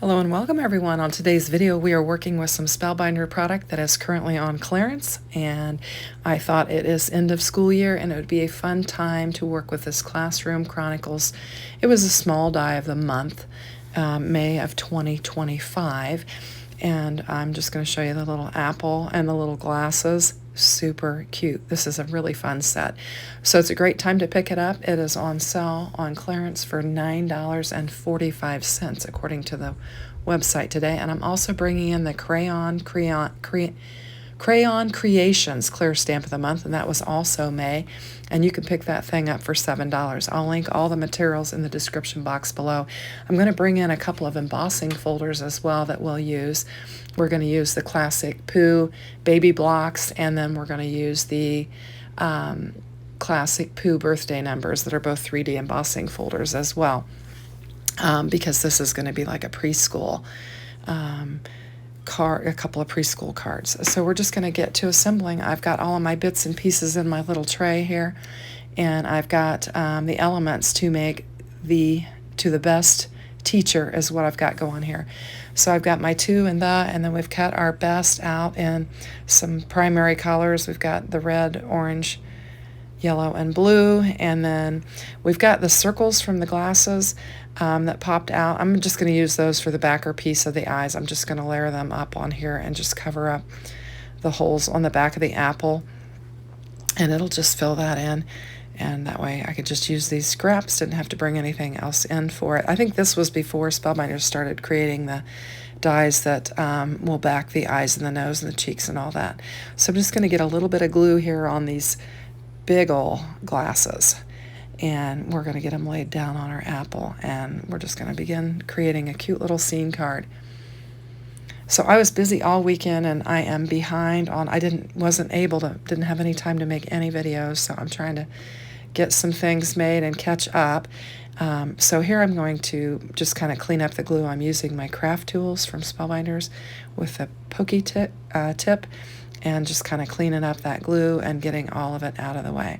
Hello and welcome everyone. On today's video we are working with some Spellbinder product that is currently on clearance, and I thought it is end of school year and it would be a fun time to work with this Classroom Chronicles. It was a small die of the month, May of 2025, and I'm just going to show you the little apple and the little glasses. Super cute. This is a really fun set. So it's a great time to pick it up. It is on sale on clearance for $9.45 according to the website today. And I'm also bringing in the Crayon Creations Clear Stamp of the Month, and that was also May, and you can pick that thing up for $7. I'll link all the materials in the description box below. I'm going to bring in a couple of embossing folders as well that we'll use. We're going to use the classic Pooh baby blocks, and then we're going to use the classic Pooh birthday numbers that are both 3D embossing folders as well, because this is going to be like a preschool a couple of preschool cards. So we're just going to get to assembling. I've got all of my bits and pieces in my little tray here, and I've got the elements to make the best teacher is what I've got going here. So I've got my to and the, and then we've cut our best out in some primary colors. We've got the red, orange, yellow, and blue, and then we've got the circles from the glasses that popped out. I'm just going to use those for the backer piece of the eyes. I'm just going to layer them up on here and just cover up the holes on the back of the apple, and it'll just fill that in, and that way I could just use these scraps, didn't have to bring anything else in for it. I think this was before Spellbinders started creating the dies that will back the eyes and the nose and the cheeks and all that. So I'm just going to get a little bit of glue here on these big ol' glasses, and we're going to get them laid down on our apple, and we're just going to begin creating a cute little scene card. So I was busy all weekend, and I am behind on, didn't have any time to make any videos, so I'm trying to get some things made and catch up. So here I'm going to just kind of clean up the glue. I'm using my craft tools from Spellbinders with a pokey tip, and just kind of cleaning up that glue and getting all of it out of the way.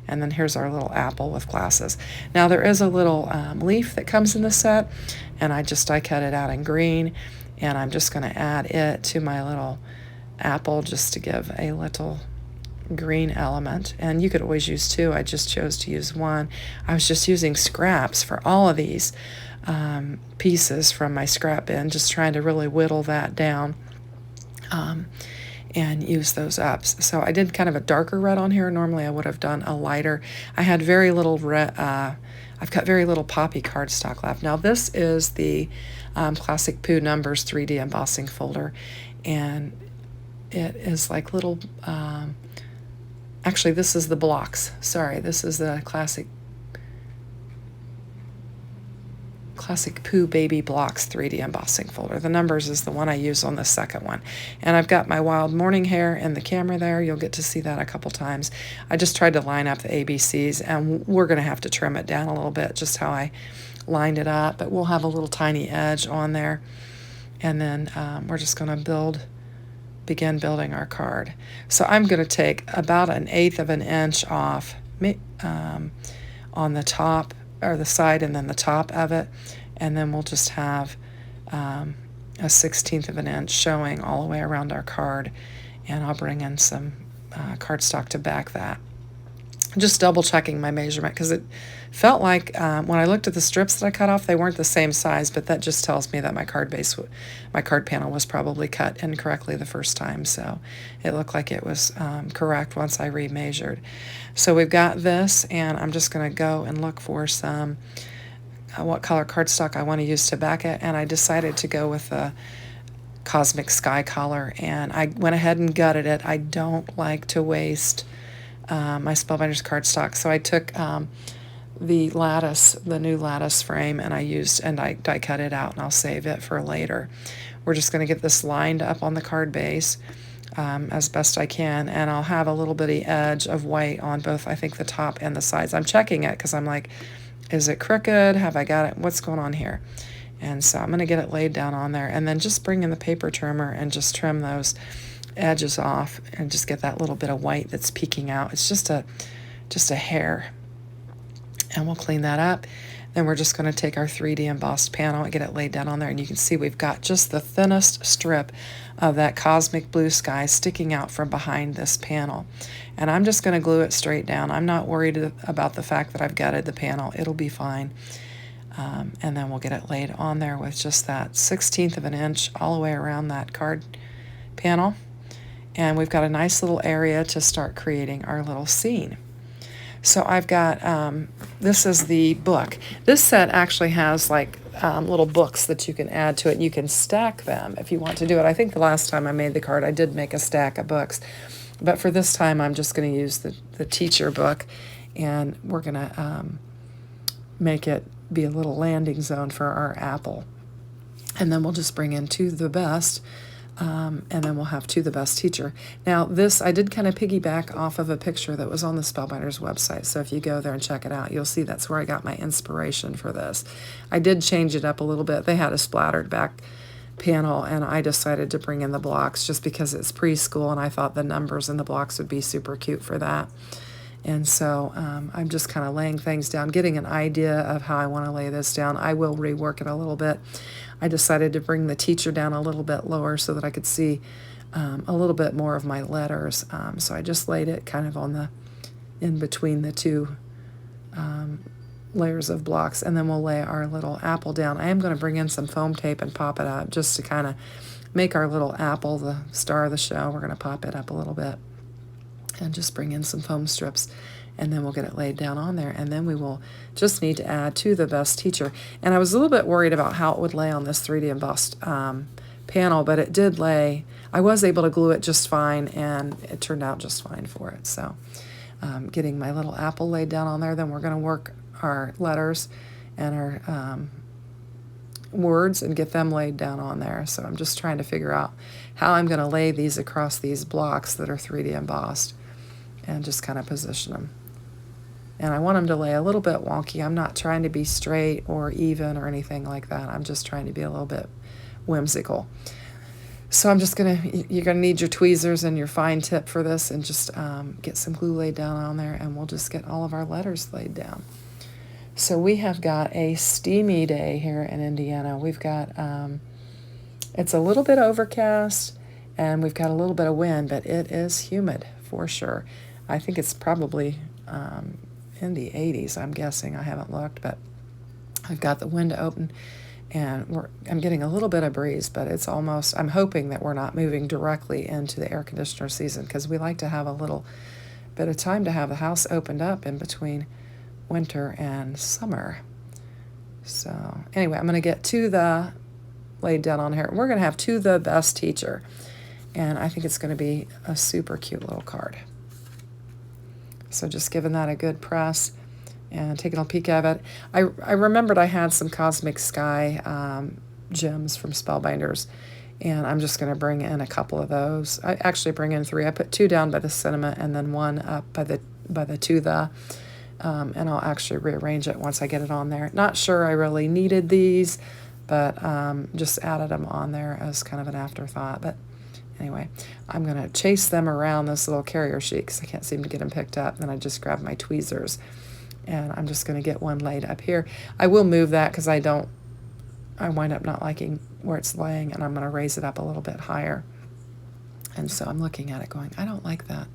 And then here's our little apple with glasses. Now there is a little leaf that comes in the set, and I cut it out in green, and I'm just going to add it to my little apple just to give a little green element. And you could always use two. I just chose to use one. I was just using scraps for all of these pieces from my scrap bin, just trying to really whittle that down and use those up. So I did kind of a darker red on here. Normally I would have done a lighter. I had very little red. I've got very little poppy cardstock left. Now this is the classic Pooh Numbers 3D embossing folder, and it is like little, actually this is the blocks. Sorry, this is the classic Pooh Baby Blocks 3D embossing folder. The numbers is the one I use on the second one. And I've got my wild morning hair in the camera there. You'll get to see that a couple times. I just tried to line up the ABCs, and we're going to have to trim it down a little bit, just how I lined it up. But we'll have a little tiny edge on there. And then we're just going to begin building our card. So I'm going to take about 1/8 of an inch off on the top, or the side, and then the top of it, and then we'll just have a 1/16 of an inch showing all the way around our card, and I'll bring in some cardstock to back that. Just double checking my measurement, because it felt like when I looked at the strips that I cut off, they weren't the same size, but that just tells me that my card panel was probably cut incorrectly the first time, so it looked like it was correct once I remeasured. So we've got this, and I'm just going to go and look for some what color cardstock I want to use to back it, and I decided to go with the Cosmic Sky color, and I went ahead and gutted it. I don't like to waste my Spellbinders cardstock, so I took the new lattice frame, and I die cut it out, and I'll save it for later. We're just going to get this lined up on the card base as best I can, and I'll have a little bitty edge of white on both, I think, the top and the sides. I'm checking it because I'm like, is it crooked? Have I got it? What's going on here? And so I'm going to get it laid down on there, and then just bring in the paper trimmer and just trim those edges off, and just get that little bit of white that's peeking out. It's just a hair, and we'll clean that up. Then we're just going to take our 3D embossed panel and get it laid down on there, and you can see we've got just the thinnest strip of that cosmic blue sky sticking out from behind this panel. And I'm just going to glue it straight down. I'm not worried about the fact that I've gutted the panel. It'll be fine. And then we'll get it laid on there with just that 1/16 of an inch all the way around that card panel. And we've got a nice little area to start creating our little scene. So I've got, this is the book. This set actually has like little books that you can add to it, and you can stack them if you want to do it. I think the last time I made the card, I did make a stack of books. But for this time, I'm just going to use the teacher book, and we're going to make it be a little landing zone for our apple. And then we'll just bring in To the Best, and then we'll have To the Best Teacher. Now this, I did kind of piggyback off of a picture that was on the Spellbinders website, so if you go there and check it out, you'll see that's where I got my inspiration for this. I did change it up a little bit. They had a splattered back panel, and I decided to bring in the blocks just because it's preschool, and I thought the numbers in the blocks would be super cute for that. And so I'm just kind of laying things down, getting an idea of how I want to lay this down. I will rework it a little bit. I decided to bring the teacher down a little bit lower so that I could see a little bit more of my letters. So I just laid it kind of on in between the two layers of blocks, and then we'll lay our little apple down. I am going to bring in some foam tape and pop it up just to kind of make our little apple the star of the show. We're going to pop it up a little bit and just bring in some foam strips, and then we'll get it laid down on there, and then we will just need to add To the Best Teacher. And I was a little bit worried about how it would lay on this 3D embossed panel, but it did lay. I was able to glue it just fine, and it turned out just fine for it. So getting my little apple laid down on there, then we're going to work our letters and our words and get them laid down on there. So I'm just trying to figure out how I'm going to lay these across these blocks that are 3D embossed, and just kind of position them. And I want them to lay a little bit wonky. I'm not trying to be straight or even or anything like that. I'm just trying to be a little bit whimsical. So I'm just you're gonna need your tweezers and your fine tip for this, and just get some glue laid down on there, and we'll just get all of our letters laid down. So we have got a steamy day here in Indiana. We've got, it's a little bit overcast, and we've got a little bit of wind, but it is humid for sure. I think it's probably in the 80s, I'm guessing. I haven't looked, but I've got the window open, and I'm getting a little bit of breeze, but it's almost, I'm hoping that we're not moving directly into the air conditioner season, because we like to have a little bit of time to have the house opened up in between winter and summer. So anyway, I'm going to get To the laid down on here. We're going to have To the Best Teacher, and I think it's going to be a super cute little card. So just giving that a good press and taking a peek at it. I remembered I had some Cosmic Sky gems from Spellbinders, and I'm just going to bring in a couple of those. I actually bring in 3. I put 2 down by the Cinema and then 1 up by the To the, and I'll actually rearrange it once I get it on there. Not sure I really needed these, but just added them on there as kind of an afterthought. But anyway, I'm going to chase them around this little carrier sheet because I can't seem to get them picked up. Then I just grab my tweezers, and I'm just going to get one laid up here. I will move that because I wind up not liking where it's laying, and I'm going to raise it up a little bit higher. And so I'm looking at it going, I don't like that.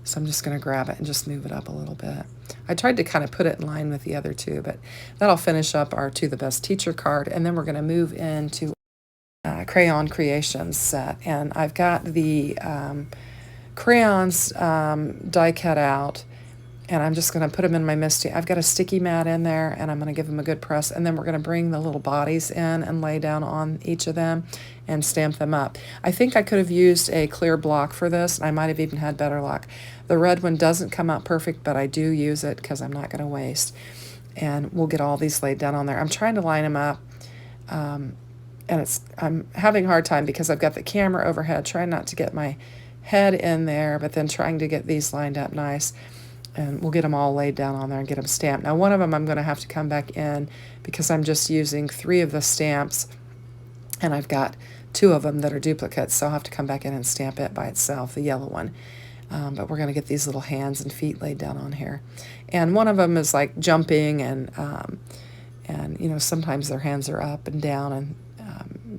So I'm just going to grab it and just move it up a little bit. I tried to kind of put it in line with the other two, but that'll finish up our To the Best Teacher card, and then we're going to move into Crayon Creations set. And I've got the crayons die cut out, and I'm just going to put them in my Misty. I've got a sticky mat in there, and I'm going to give them a good press, and then we're going to bring the little bodies in and lay down on each of them and stamp them up. I think I could have used a clear block for this, and I might have even had better luck. The red one doesn't come out perfect, but I do use it because I'm not going to waste. And we'll get all these laid down on there. I'm trying to line them up, and I'm having a hard time because I've got the camera overhead, trying not to get my head in there, but then trying to get these lined up nice. And we'll get them all laid down on there and get them stamped. Now, one of them I'm going to have to come back in because I'm just using 3 of the stamps, and I've got 2 of them that are duplicates, so I'll have to come back in and stamp it by itself, the yellow one. But we're going to get these little hands and feet laid down on here. And one of them is like jumping and And, you know, sometimes their hands are up and down, and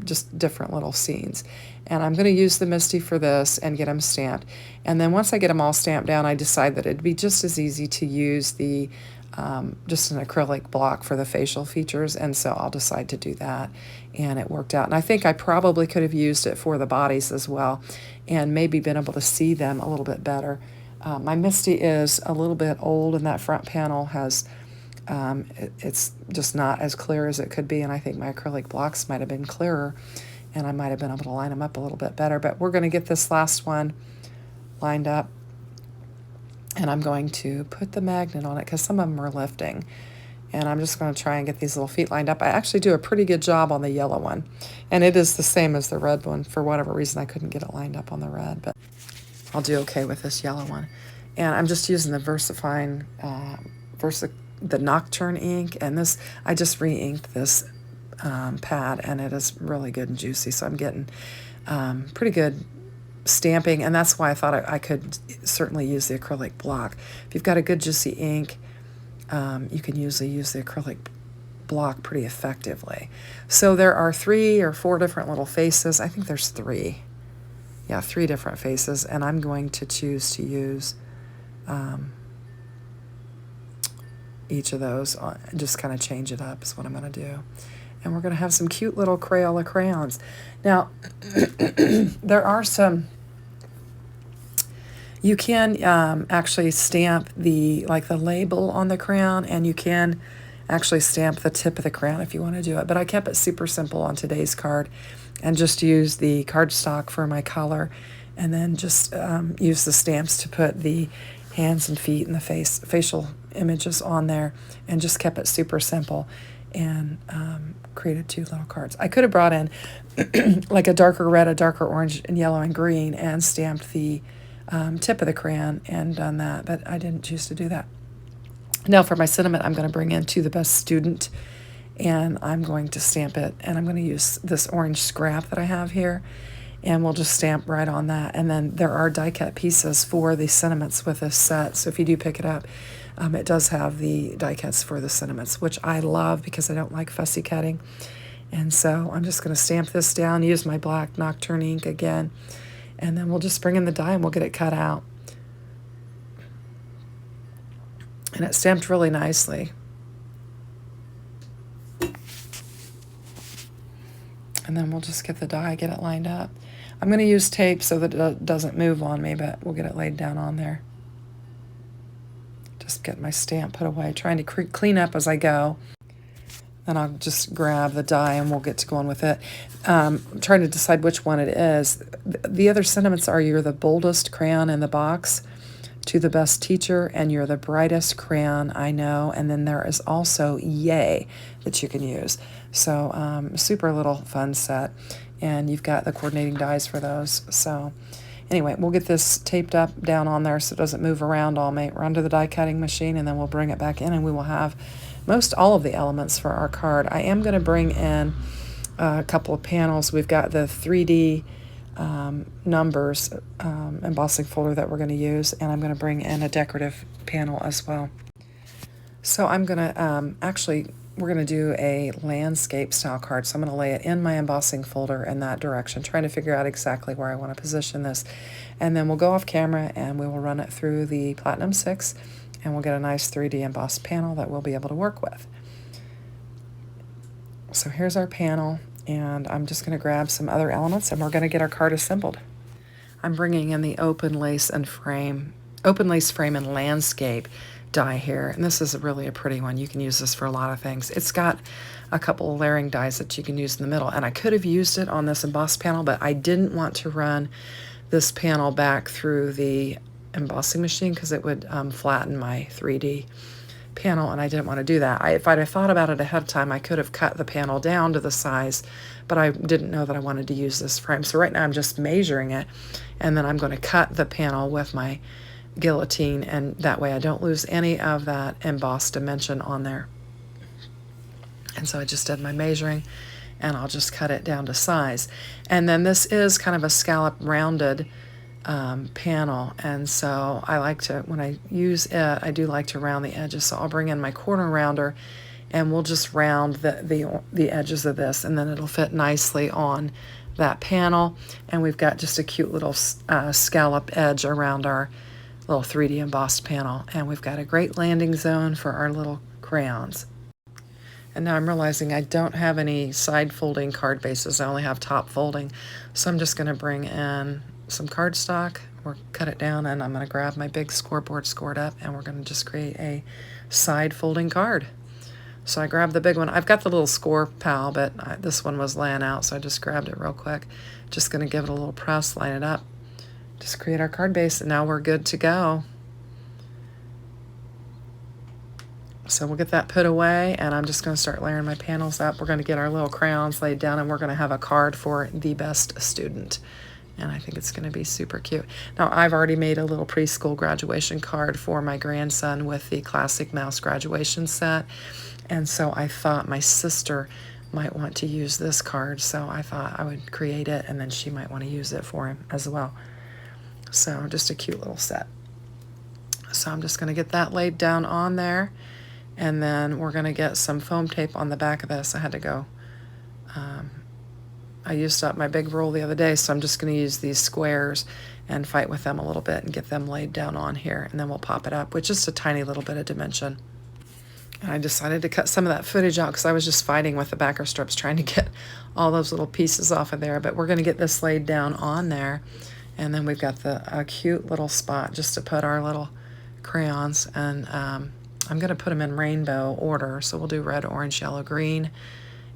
just different little scenes. And I'm going to use the Misty for this and get them stamped. And then once I get them all stamped down, I decide that it'd be just as easy to use the just an acrylic block for the facial features, and so I'll decide to do that, and it worked out. And I think I probably could have used it for the bodies as well, and maybe been able to see them a little bit better. My Misty is a little bit old, and that front panel has it's just not as clear as it could be, and I think my acrylic blocks might have been clearer, and I might have been able to line them up a little bit better. But we're going to get this last one lined up, and I'm going to put the magnet on it because some of them are lifting, and I'm just going to try and get these little feet lined up. I actually do a pretty good job on the yellow one, and it is the same as the red one. For whatever reason, I couldn't get it lined up on the red, but I'll do okay with this yellow one. And I'm just using the the Nocturne ink, and this, I just re-inked this pad, and it is really good and juicy, so I'm getting pretty good stamping, and that's why I thought I could certainly use the acrylic block. If you've got a good juicy ink, you can usually use the acrylic block pretty effectively. So there are 3 or 4 different little faces. I think there's 3. Yeah, 3 different faces, and I'm going to choose to use each of those, just kind of change it up is what I'm going to do. And we're going to have some cute little Crayola crayons. Now, there are some, you can actually stamp the label on the crayon, and you can actually stamp the tip of the crayon if you want to do it. But I kept it super simple on today's card, and just use the cardstock for my color, and then just use the stamps to put the hands and feet and the facial images on there, and just kept it super simple, and created 2 little cards. I could have brought in like a darker red, a darker orange, and yellow and green, and stamped the tip of the crayon and done that, but I didn't choose to do that. Now for my sentiment, I'm going to bring in To the Best Student, and I'm going to stamp it, and I'm going to use this orange scrap that I have here, and we'll just stamp right on that. And then there are die cut pieces for the sentiments with this set, so if you do pick it up, it does have the die cuts for the sentiments, which I love because I don't like fussy cutting. And so I'm just going to stamp this down, use my black Nocturne ink again, and then we'll just bring in the die and we'll get it cut out. And it's stamped really nicely. And then we'll just get the die, get it lined up. I'm going to use tape so that it doesn't move on me, but we'll get it laid down on there. Just get my stamp put away, trying to clean up as I go. Then I'll just grab the die and we'll get to going with it. I'm trying to decide which one it is. The other sentiments are, you're the boldest crayon in the box, To the Best Teacher, and you're the brightest crayon I know. And then there is also Yay that you can use. So super little fun set. And you've got the coordinating dies for those. So anyway, we'll get this taped up down on there so it doesn't move around all night. Run to the die cutting machine, and then we'll bring it back in, and we will have most all of the elements for our card. I am going to bring in a couple of panels. We've got the 3D numbers embossing folder that we're going to use, and I'm going to bring in a decorative panel as well. So I'm going to we're going to do a landscape style card. So I'm going to lay it in my embossing folder in that direction, trying to figure out exactly where I want to position this. And then we'll go off camera and we will run it through the Platinum 6, and we'll get a nice 3D embossed panel that we'll be able to work with. So here's our panel, and I'm just going to grab some other elements, and we're going to get our card assembled. I'm bringing in the open lace frame and landscape die here, and this is really a pretty one. You can use this for a lot of things. It's got a couple of layering dies that you can use in the middle, and I could have used it on this embossed panel, but I didn't want to run this panel back through the embossing machine because it would flatten my 3D panel, and I didn't want to do that. If I'd have thought about it ahead of time, I could have cut the panel down to the size, but I didn't know that I wanted to use this frame. So right now I'm just measuring it, and then I'm going to cut the panel with my guillotine, and that way I don't lose any of that embossed dimension on there. And so I just did my measuring, and I'll just cut it down to size. And then this is kind of a scallop rounded panel, and so I like to, when I use it, I do like to round the edges. So I'll bring in my corner rounder, and we'll just round the edges of this, and then it'll fit nicely on that panel. And we've got just a cute little scallop edge around our little 3D embossed panel, and we've got a great landing zone for our little crayons. And now I'm realizing I don't have any side folding card bases, I only have top folding, so I'm just going to bring in some cardstock or cut it down, and I'm going to grab my big scoreboard scored up, and we're going to just create a side folding card. So I grabbed the big one. I've got the little score pal, but this one was laying out, so I just grabbed it real quick. Just going to give it a little press, line it up, just create our card base, and now we're good to go. So we'll get that put away, and I'm just going to start layering my panels up. We're going to get our little crayons laid down, and we're going to have a card for the best student. And I think it's going to be super cute. Now, I've already made a little preschool graduation card for my grandson with the Classic Mouse graduation set. And so I thought my sister might want to use this card, so I thought I would create it, and then she might want to use it for him as well. So just a cute little set. So I'm just going to get that laid down on there, and then we're going to get some foam tape on the back of this. I had to go, I used up my big roll the other day, so I'm just going to use these squares and fight with them a little bit and get them laid down on here, and then we'll pop it up with just a tiny little bit of dimension. And I decided to cut some of that footage out because I was just fighting with the backer strips trying to get all those little pieces off of there. But we're going to get this laid down on there, and then we've got a cute little spot just to put our little crayons. And I'm going to put them in rainbow order, so we'll do red, orange, yellow, green,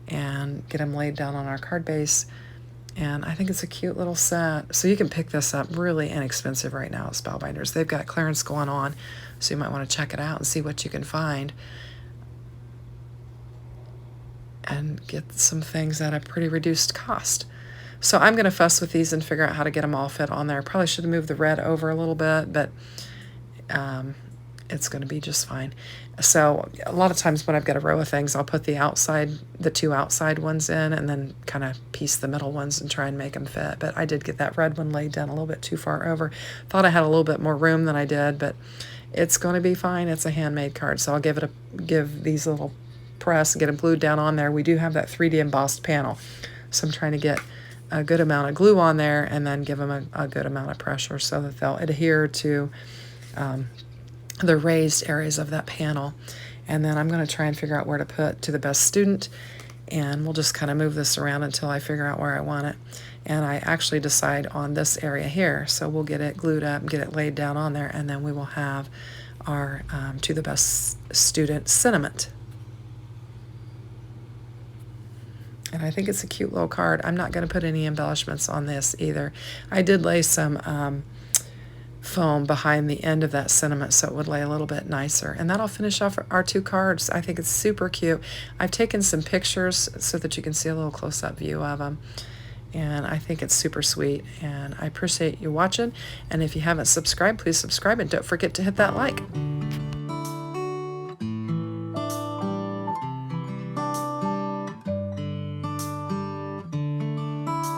and get them laid down on our card base. And I think it's a cute little set. So you can pick this up really inexpensive right now at Spellbinders. They've got clearance going on, so you might want to check it out and see what you can find and get some things at a pretty reduced cost. So I'm going to fuss with these and figure out how to get them all fit on there. Probably should have moved the red over a little bit, but it's going to be just fine. So a lot of times when I've got a row of things, I'll put the two outside ones in, and then kind of piece the middle ones and try and make them fit. But I did get that red one laid down a little bit too far over. Thought I had a little bit more room than I did, but it's going to be fine. It's a handmade card, so I'll give these a little press and get them glued down on there. We do have that 3D embossed panel, so I'm trying to get a good amount of glue on there and then give them a good amount of pressure so that they'll adhere to the raised areas of that panel. And then I'm going to try and figure out where to put to the best student, and we'll just kind of move this around until I figure out where I want it. And I actually decide on this area here, so we'll get it glued up and get it laid down on there, and then we will have our to the best student sentiment. And I think it's a cute little card. I'm not going to put any embellishments on this either. I did lay some foam behind the end of that sentiment so it would lay a little bit nicer. And that'll finish off our two cards. I think it's super cute. I've taken some pictures so that you can see a little close-up view of them. And I think it's super sweet. And I appreciate you watching. And if you haven't subscribed, please subscribe. And don't forget to hit that like.